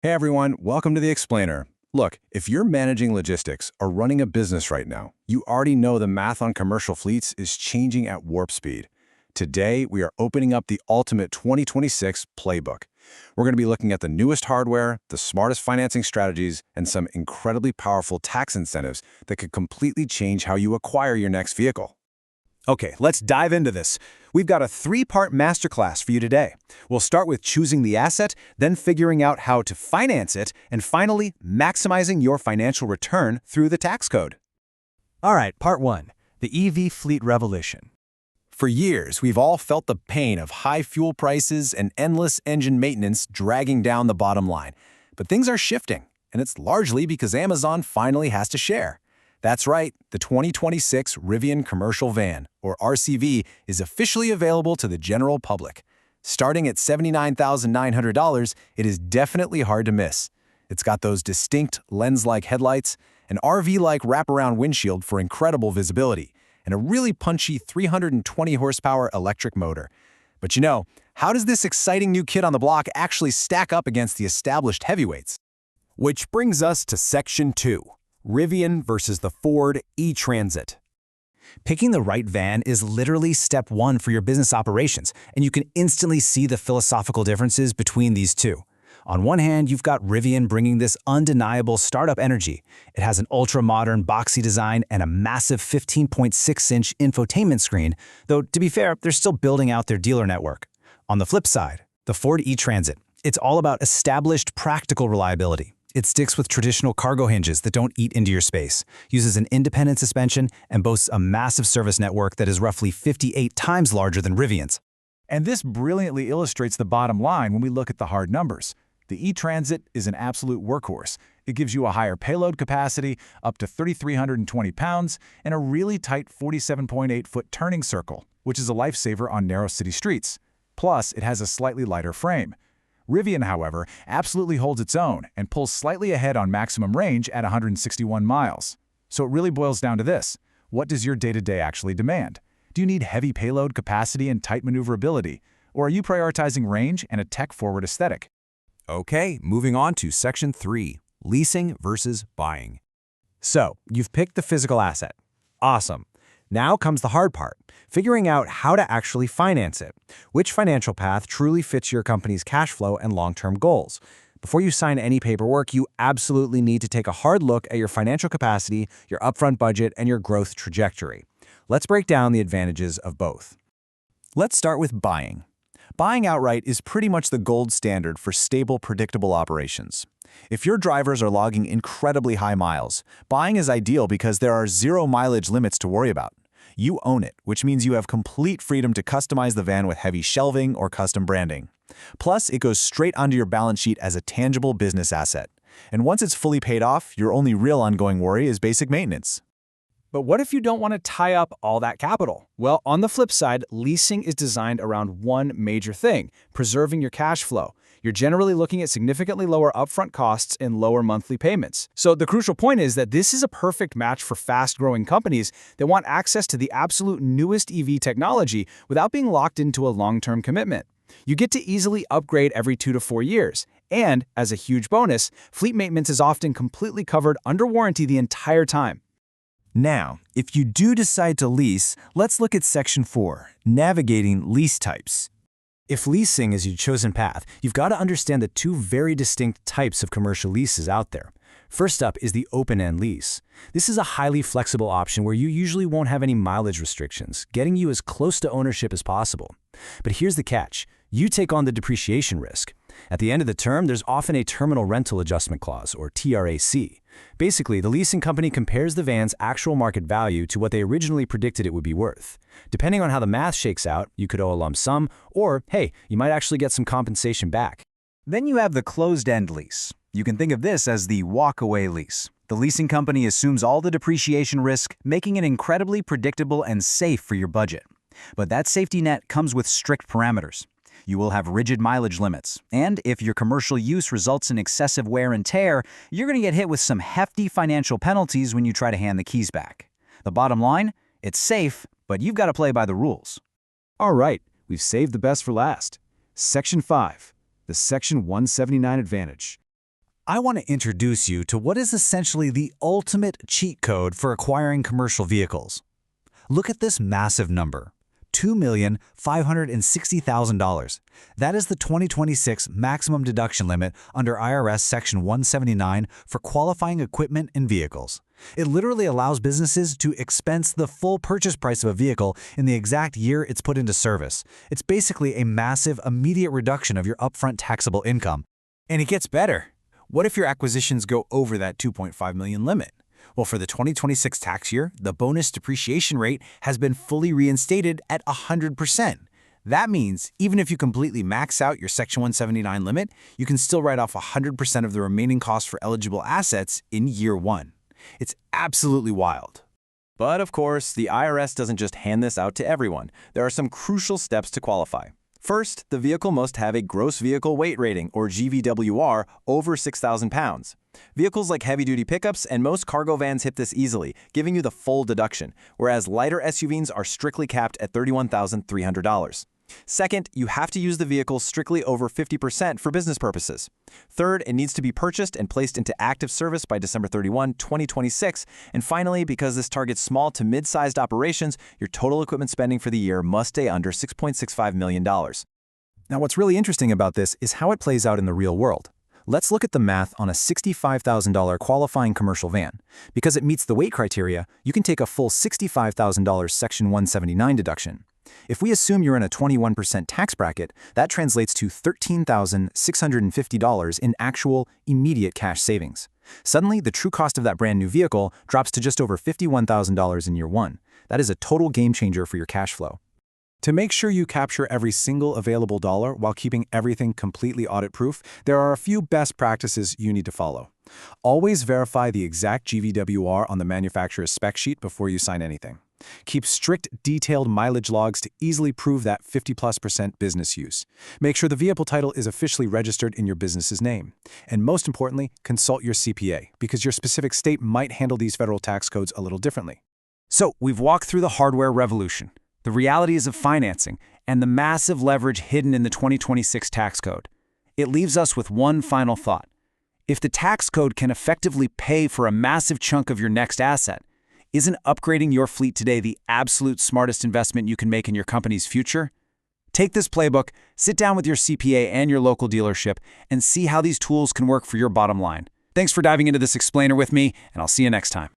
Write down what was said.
Hey everyone, welcome to The Explainer. Look, if you're managing logistics or running a business right now, you already know the math on commercial fleets is changing at warp speed. Today, we are opening up the ultimate 2026 playbook. We're going to be looking at the newest hardware, the smartest financing strategies, and some incredibly powerful tax incentives that could completely change how you acquire your next vehicle. Okay, let's dive into this. We've got a three-part masterclass for you today. We'll start with choosing the asset, then figuring out how to finance it, and finally, maximizing your financial return through the tax code. All right, part one, the EV fleet revolution. For years, we've all felt the pain of high fuel prices and endless engine maintenance dragging down the bottom line. But things are shifting, and it's largely because Amazon finally has to share. That's right, the 2026 Rivian Commercial Van, or RCV, is officially available to the general public. Starting at $79,900, it is definitely hard to miss. It's got those distinct lens-like headlights, an RV-like wraparound windshield for incredible visibility, and a really punchy 320 horsepower electric motor. But you know, how does this exciting new kid on the block actually stack up against the established heavyweights? Which brings us to Section 2. Rivian versus the Ford E-Transit. Picking the right van is literally step one for your business operations, and you can instantly see the philosophical differences between these two. On one hand, you've got Rivian bringing this undeniable startup energy. It has an ultra-modern, boxy design and a massive 15.6-inch infotainment screen, though to be fair, they're still building out their dealer network. On the flip side, the Ford E-Transit. It's all about established, practical reliability. It sticks with traditional cargo hinges that don't eat into your space, uses an independent suspension, and boasts a massive service network that is roughly 58 times larger than Rivian's. And this brilliantly illustrates the bottom line when we look at the hard numbers. The E-Transit is an absolute workhorse. It gives you a higher payload capacity, up to 3,320 pounds, and a really tight 47.8-foot turning circle, which is a lifesaver on narrow city streets. Plus, it has a slightly lighter frame. Rivian, however, absolutely holds its own and pulls slightly ahead on maximum range at 161 miles. So it really boils down to this. What does your day-to-day actually demand? Do you need heavy payload capacity and tight maneuverability? Or are you prioritizing range and a tech-forward aesthetic? Okay, moving on to Section 3, leasing versus buying. So, you've picked the physical asset. Awesome. Now comes the hard part, figuring out how to actually finance it. Which financial path truly fits your company's cash flow and long-term goals? Before you sign any paperwork, you absolutely need to take a hard look at your financial capacity, your upfront budget, and your growth trajectory. Let's break down the advantages of both. Let's start with buying. Buying outright is pretty much the gold standard for stable, predictable operations. If your drivers are logging incredibly high miles, buying is ideal because there are zero mileage limits to worry about. You own it, which means you have complete freedom to customize the van with heavy shelving or custom branding. Plus, it goes straight onto your balance sheet as a tangible business asset. And once it's fully paid off, your only real ongoing worry is basic maintenance. But what if you don't want to tie up all that capital? Well, on the flip side, leasing is designed around one major thing, preserving your cash flow. You're generally looking at significantly lower upfront costs and lower monthly payments. So the crucial point is that this is a perfect match for fast-growing companies that want access to the absolute newest EV technology without being locked into a long-term commitment. You get to easily upgrade every 2 to 4 years. And, as a huge bonus, fleet maintenance is often completely covered under warranty the entire time. Now, if you do decide to lease, let's look at Section 4, navigating lease types. If leasing is your chosen path, you've got to understand the two very distinct types of commercial leases out there. First up is the open-end lease. This is a highly flexible option where you usually won't have any mileage restrictions, getting you as close to ownership as possible. But here's the catch. You take on the depreciation risk. At the end of the term, there's often a terminal rental adjustment clause, or TRAC. Basically, the leasing company compares the van's actual market value to what they originally predicted it would be worth. Depending on how the math shakes out, you could owe a lump sum, or, hey, you might actually get some compensation back. Then you have the closed-end lease. You can think of this as the walk-away lease. The leasing company assumes all the depreciation risk, making it incredibly predictable and safe for your budget. But that safety net comes with strict parameters. You will have rigid mileage limits, and if your commercial use results in excessive wear and tear, you're going to get hit with some hefty financial penalties when you try to hand the keys back. The bottom line? It's safe, but you've got to play by the rules. All right, we've saved the best for last. Section 5, the Section 179 advantage. I want to introduce you to what is essentially the ultimate cheat code for acquiring commercial vehicles. Look at this massive number, $2,560,000. That is the 2026 maximum deduction limit under IRS Section 179 for qualifying equipment and vehicles. It literally allows businesses to expense the full purchase price of a vehicle in the exact year it's put into service. It's basically a massive, immediate reduction of your upfront taxable income. And it gets better. What if your acquisitions go over that $2.5 million limit? Well, for the 2026 tax year, the bonus depreciation rate has been fully reinstated at 100%. That means even if you completely max out your Section 179 limit, you can still write off 100% of the remaining costs for eligible assets in year one. It's absolutely wild. But of course, the IRS doesn't just hand this out to everyone. There are some crucial steps to qualify. First, the vehicle must have a gross vehicle weight rating, or GVWR, over 6,000 pounds. Vehicles like heavy-duty pickups and most cargo vans hit this easily, giving you the full deduction, whereas lighter SUVs are strictly capped at $31,300. Second, you have to use the vehicle strictly over 50% for business purposes. Third, it needs to be purchased and placed into active service by December 31, 2026. And finally, because this targets small to mid-sized operations, your total equipment spending for the year must stay under $6.65 million. Now, what's really interesting about this is how it plays out in the real world. Let's look at the math on a $65,000 qualifying commercial van. Because it meets the weight criteria, you can take a full $65,000 Section 179 deduction. If we assume you're in a 21% tax bracket, that translates to $13,650 in actual, immediate cash savings. Suddenly, the true cost of that brand new vehicle drops to just over $51,000 in year one. That is a total game changer for your cash flow. To make sure you capture every single available dollar while keeping everything completely audit-proof, there are a few best practices you need to follow. Always verify the exact GVWR on the manufacturer's spec sheet before you sign anything. Keep strict, detailed mileage logs to easily prove that 50+% business use. Make sure the vehicle title is officially registered in your business's name. And most importantly, consult your CPA, because your specific state might handle these federal tax codes a little differently. So, we've walked through the hardware revolution, the realities of financing, and the massive leverage hidden in the 2026 tax code. It leaves us with one final thought. If the tax code can effectively pay for a massive chunk of your next asset, isn't upgrading your fleet today the absolute smartest investment you can make in your company's future? Take this playbook, sit down with your CPA and your local dealership, and see how these tools can work for your bottom line. Thanks for diving into this explainer with me, and I'll see you next time.